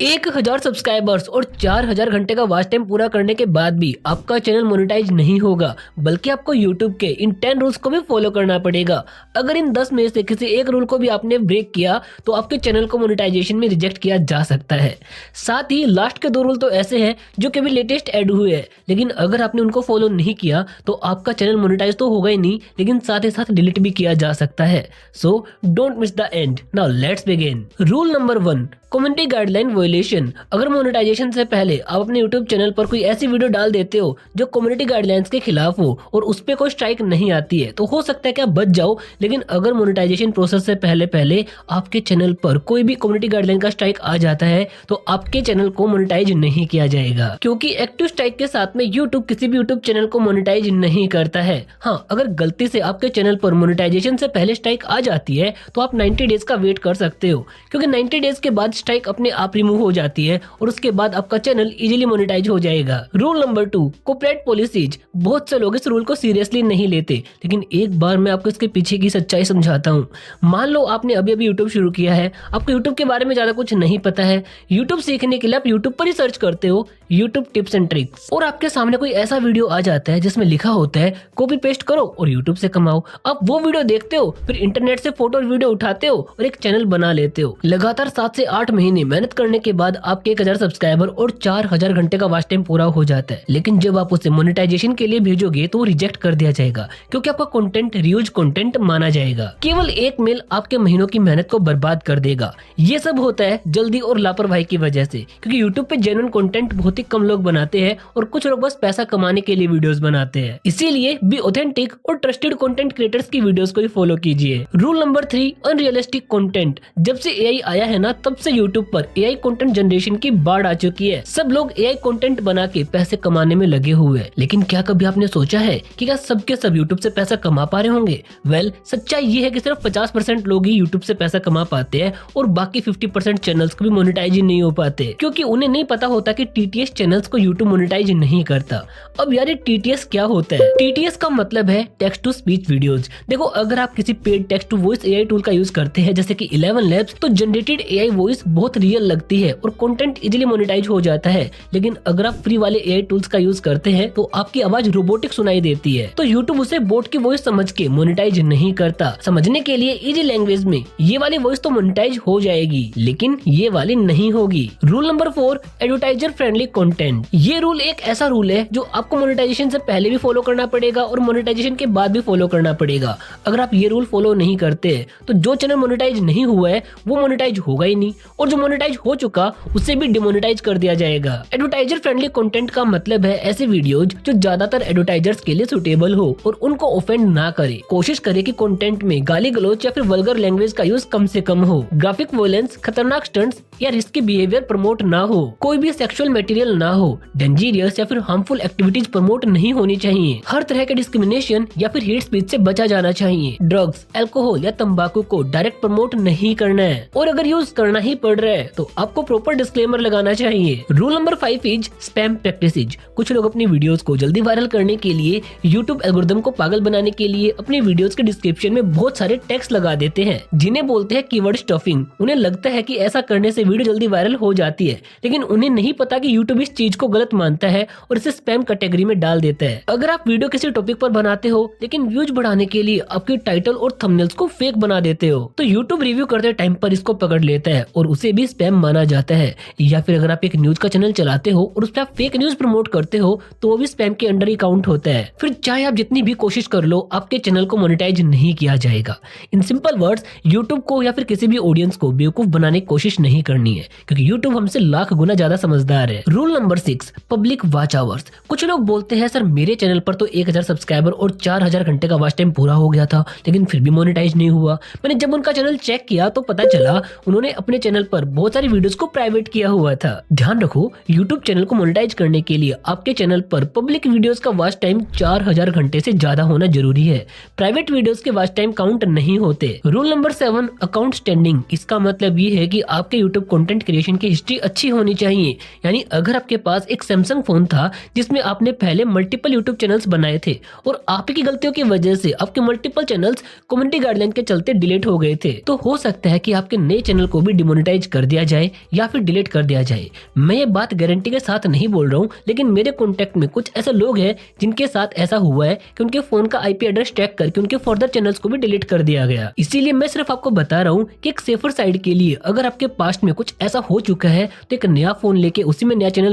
1000 subscribers और 4000 घंटे का वॉच टाइम पूरा करने के बाद भी आपका चैनल मोनेटाइज नहीं होगा, बल्कि आपको यूट्यूब के इन 10 रूल्स को भी फॉलो करना पड़ेगा। अगर इन 10 में से किसी एक रूल को भी आपने ब्रेक किया तो आपके चैनल को मोनेटाइजेशन में रिजेक्ट किया जा सकता है। साथ ही लास्ट के 2 रूल तो ऐसे हैं जो कि भी लेटेस्ट ऐड हुए हैं, लेकिन अगर आपने उनको फॉलो नहीं किया तो आपका चैनल मोनेटाइज तो होगा ही नहीं, लेकिन साथ ही साथ डिलीट भी किया जा सकता है। So don't miss the end. Now let's begin. Rule number 1, community guideline violation. अगर मोनेटाइजेशन से पहले आप अपने यूट्यूब चैनल पर कोई ऐसी वीडियो डाल देते हो जो कम्युनिटी गाइडलाइंस के खिलाफ हो और उस पर कोई स्ट्राइक नहीं आती है तो हो सकता है कि आप बच जाओ, लेकिन अगर मोनेटाइजेशन प्रोसेस से पहले आपके चैनल पर कोई भी कम्युनिटी गाइडलाइन का स्ट्राइक आ जाता है तो आपके चैनल को मोनेटाइज नहीं किया जाएगा, क्योंकि एक्टिव स्ट्राइक के साथ में यूट्यूब किसी भी यूट्यूब चैनल को मोनेटाइज नहीं करता है। हाँ, अगर गलती से आपके चैनल पर मोनेटाइजेशन से पहले स्ट्राइक आ जाती है तो आप 90 डेज का वेट कर सकते हो, क्योंकि 90 डेज के बाद स्ट्राइक अपने आप रिमूव हो जाती है और उसके बाद आपका चैनल इजीली मोनेटाइज हो जाएगा। Rule number 2, corporate policies. बहुत से लोग इस रूल को सीरियसली नहीं लेते, लेकिन एक बार मैं आपको इसके पीछे की सच्चाई समझाता हूँ। मान लो आपने अभी यूट्यूब शुरू किया है, आपको यूट्यूब के बारे में ज्यादा कुछ नहीं पता है। यूट्यूब सीखने के लिए आप यूट्यूब पर ही सर्च करते हो यूट्यूब टिप्स एंड ट्रिक्स, और आपके सामने कोई ऐसा वीडियो आ जाता है जिसमें लिखा होता है कॉपी पेस्ट करो और यूट्यूब से कमाओ। आप वो वीडियो देखते हो, फिर इंटरनेट से फोटो और वीडियो उठाते हो और एक चैनल बना लेते हो। लगातार 7 से 8 महीने मेहनत करने के बाद आपके 1000 सब्सक्राइबर और 4000 घंटे का वॉच टाइम पूरा हो जाता है, लेकिन जब आप उसे मोनेटाइजेशन के लिए भेजोगे तो वो रिजेक्ट कर दिया जाएगा, क्योंकि आपका कंटेंट रीयूज कंटेंट माना जाएगा। केवल एक मेल आपके महीनों की मेहनत को बर्बाद कर देगा। ये सब होता है जल्दी और लापरवाही की वजह से, क्योंकि यूट्यूब पे जेन्युइन कंटेंट बहुत ही कम लोग बनाते हैं और कुछ लोग बस पैसा कमाने के लिए वीडियोस बनाते हैं। इसीलिए भी ऑथेंटिक और ट्रस्टेड कंटेंट क्रिएटर्स की वीडियोस को ही फॉलो कीजिए। Rule number 3, unrealistic content. जब से एआई आया है ना, तब से यूट्यूब पर एआई कंटेंट जनरेशन की बाढ़ आ चुकी है। सब लोग एआई कंटेंट बना के पैसे कमाने में लगे हुए हैं, लेकिन क्या कभी आपने सोचा है कि क्या सबके सब यूट्यूब से पैसा कमा पा रहे होंगे? वेल, सच्चाई ये है कि सिर्फ 50% लोग ही यूट्यूब से पैसा कमा पाते हैं और बाकी 50% चैनल्स को भी मोनेटाइज नहीं हो पाते, क्योंकि उन्हें नहीं पता होता कि टीटीएस चैनल्स को यूट्यूब मोनेटाइज नहीं करता। अब यार, ये टीटीएस क्या होता है? टीटीएस का मतलब है टेक्स्ट टू स्पीच वीडियोस। देखो, अगर आप किसी paid text to voice AI tool का यूज करते हैं जैसे कि 11 लैब्स, तो जनरेटेड एआई वॉइस बहुत रियल लगती है और कंटेंट इजीली मोनेटाइज हो जाता है। लेकिन अगर आप फ्री वाले एआई टूल्स का यूज करते हैं तो आपकी आवाज रोबोटिक सुनाई देती है, तो यूट्यूब उसे बोट की वॉइस समझ के मोनेटाइज नहीं करता। समझने के लिए इजी लैंग्वेज में ये वाली वॉइस तो मोनेटाइज हो जाएगी, लेकिन ये वाली नहीं होगी। Rule number 4, advertiser friendly content. ये रूल एक ऐसा रूल है जो आपको मोनेटाइजेशन से पहले भी फॉलो करना पड़ेगा और मोनेटाइजेशन के बाद भी फॉलो करना पड़ेगा। अगर आप ये रूल फॉलो नहीं करते तो जो चैनल मोनेटाइज नहीं हुआ है वो मोनेटाइज होगा ही नहीं, और जो मोनेटाइज हो चुका उसे भी डिमोनेटाइज कर दिया जाएगा। एडवर्टाइजर फ्रेंडली कंटेंट का मतलब है ऐसे वीडियोज जो ज्यादातर एडवर्टाइजर्स के लिए सुटेबल हो और उनको ऑफेंड ना करे। कोशिश करे कि कंटेंट में गाली गलौज या फिर वल्गर लैंग्वेज का यूज कम से कम हो। ग्राफिक वायलेंस, खतरनाक स्टंट्स या रिस्की बिहेवियर प्रमोट ना हो। कोई भी सेक्सुअल मटेरियल ना हो। डेंजरियस या फिर हार्मफुल एक्टिविटीज प्रमोट नहीं होनी चाहिए। हर तरह के डिस्क्रिमिनेशन या फिर हेट स्पीच से बचा जाना चाहिए। ड्रग्स, अल्कोहल या तंबाकू को डायरेक्ट प्रमोट नहीं करना है, और अगर यूज करना ही पड़ रहा है तो आपको प्रॉपर डिस्क्लेमर लगाना चाहिए। Rule number 5 is spam practices. कुछ लोग अपनी वीडियोस को जल्दी वायरल करने के लिए, यूट्यूब एल्गोरिथम को पागल बनाने के लिए अपनी वीडियोस के डिस्क्रिप्शन में बहुत सारे टेक्स्ट लगा देते हैं, जिन्हें बोलते हैं कीवर्ड स्टफिंग। उन्हें लगता है कि ऐसा करने से वीडियो जल्दी वायरल हो जाती है, लेकिन उन्हें नहीं पता कि यूट्यूब इस चीज को गलत मानता है और इसे स्पैम कैटेगरी में डाल देता है। अगर आप वीडियो किसी टॉपिक पर बनाते हो लेकिन व्यूज बढ़ाने के लिए आपके टाइटल और थंबनेल्स को फेक बना देते हो, तो यूट्यूब रिव्यू करते टाइम पर इसको पकड़ लेता है और उसे भी स्पैम माना जाता है। या फिर अगर आप एक न्यूज का चैनल चलाते हो और उस पर आप फेक न्यूज प्रमोट करते हो तो वो भी स्पैम के अंडर ही काउंट होता है। फिर चाहे आप जितनी भी कोशिश कर लो, आपके चैनल को मोनेटाइज नहीं किया जाएगा। इन सिंपल वर्ड्स, यूट्यूब को या फिर किसी भी ऑडियंस को बेवकूफ बनाने की कोशिश नहीं करनी है, क्योंकि यूट्यूब हमसे लाख गुना ज्यादा समझदार है। Rule number 6, public watch hours. कुछ लोग बोलते हैं सर, मेरे चैनल पर तो 1000 सब्सक्राइबर और 4000 घंटे का वॉच टाइम पूरा हो गया था, लेकिन फिर भी मोनेटाइज नहीं हुआ। मैंने जब उनका चैनल चेक किया तो पता चला उन्होंने अपने चैनल पर बहुत सारी वीडियोस को प्राइवेट किया हुआ था। ध्यान रखो, यूट्यूब चैनल को मोनेटाइज करने के लिए आपके चैनल पर पब्लिक वीडियोस का वॉच टाइम 4000 घंटे से ज्यादा होना जरूरी है। प्राइवेट वीडियोस के वॉच टाइम काउंट नहीं होते। Rule number 7, account standing. इसका मतलब ये है कि आपके यूट्यूब कंटेंट क्रिएशन की हिस्ट्री अच्छी होनी चाहिए, यानी अगर अगर आपके पास एक सैमसंग फोन था जिसमें आपने पहले मल्टीपल यूट्यूब चैनल्स बनाए थे और आप ही की गलतियों की वजह से आपके मल्टीपल चैनल्स कम्युनिटी गाइडलाइन के चलते डिलीट हो गए थे, तो हो सकता है कि आपके नए चैनल को भी डिमोनेटाइज कर दिया जाए या फिर डिलीट कर दिया जाए। मैं ये बात गारंटी के साथ नहीं बोल रहा हूँ, लेकिन मेरे कॉन्टेक्ट में कुछ ऐसे लोग हैं जिनके साथ ऐसा हुआ है कि उनके फोन का आईपी एड्रेस ट्रैक करके उनके फर्दर चैनल्स को भी डिलीट कर दिया गया। इसीलिए मैं सिर्फ आपको बता रहा हूँ कि एक सेफर साइड के लिए अगर आपके पास्ट में कुछ ऐसा हो चुका है तो एक नया फोन लेके उसी में नया